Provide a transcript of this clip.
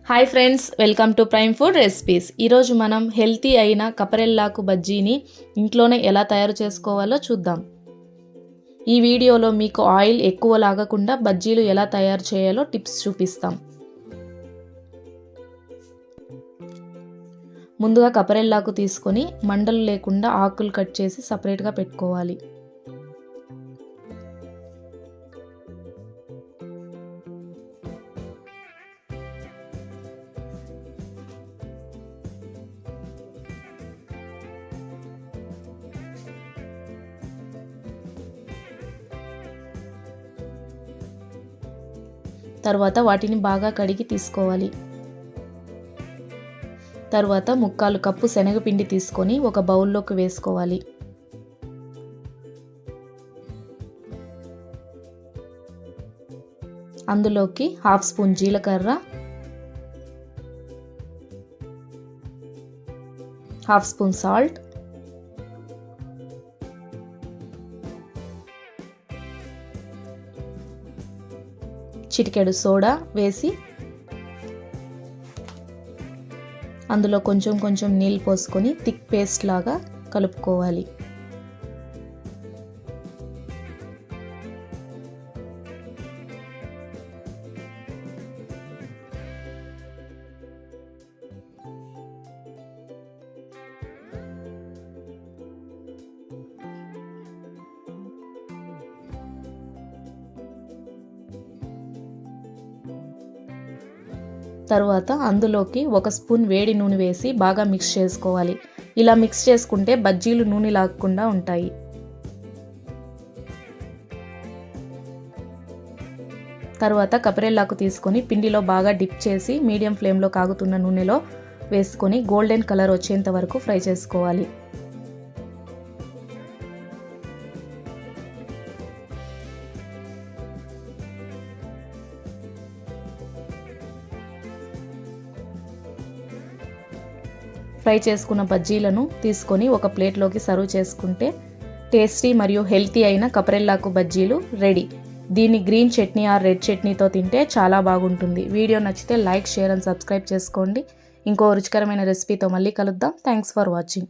Hi friends, welcome to prime food recipes. ఈరోజు మనం healthy అయిన కపరెల్లాకు బజ్జీని ఇంట్లోనే ఎలా తయారు చేసుకోవాలో చూద్దాం. ఈ వీడియోలో మీకు ఆయిల్ ఎక్కువ లాగకుండా బజ్జీలు ఎలా తయారు చేయాలో టిప్స్ చూపిస్తాం. ముందుగా కపరెల్లాకు తీసుకొని మండలు లేకుండా ఆకులు కట్ చేసి సపరేట్గా పెట్టుకోవాలి. తర్వాత వాటిని బాగా కడిగి తీసుకోవాలి. తర్వాత 3/4 కప్పు శనగపిండి తీసుకొని ఒక బౌల్లోకి వేసుకోవాలి. అందులోకి 1/2 స్పూన్ జీలకర్ర, 1/2 స్పూన్ సాల్ట్, చిటికెడు సోడా వేసి అందులో కొంచెం నీళ్ళు పోసుకొని థిక్ పేస్ట్ లాగా కలుపుకోవాలి. తర్వాత అందులోకి 1 స్పూన్ వేడి నూనె వేసి బాగా మిక్స్ చేసుకోవాలి. ఇలా మిక్స్ చేసుకుంటే బజ్జీలు నూనె లాగకుండా ఉంటాయి. తర్వాత కపరెల్లాకు తీసుకొని పిండిలో బాగా డిప్ చేసి మీడియం ఫ్లేమ్లో కాగుతున్న నూనెలో వేసుకొని గోల్డెన్ కలర్ వచ్చేంత వరకు ఫ్రై చేసుకోవాలి. ఫ్రై చేసుకున్న బజ్జీలను తీసుకొని ఒక ప్లేట్లోకి సర్వ్ చేసుకుంటే టేస్టీ మరియు హెల్తీ అయిన కపరెల్లాకు బజ్జీలు రెడీ. దీన్ని గ్రీన్ చట్నీ ఆర్ రెడ్ చట్నీతో తింటే చాలా బాగుంటుంది. వీడియో నచ్చితే లైక్, షేర్ అండ్ సబ్స్క్రైబ్ చేసుకోండి. ఇంకో రుచికరమైన రెసిపీతో మళ్ళీ కలుద్దాం. Thanks for watching.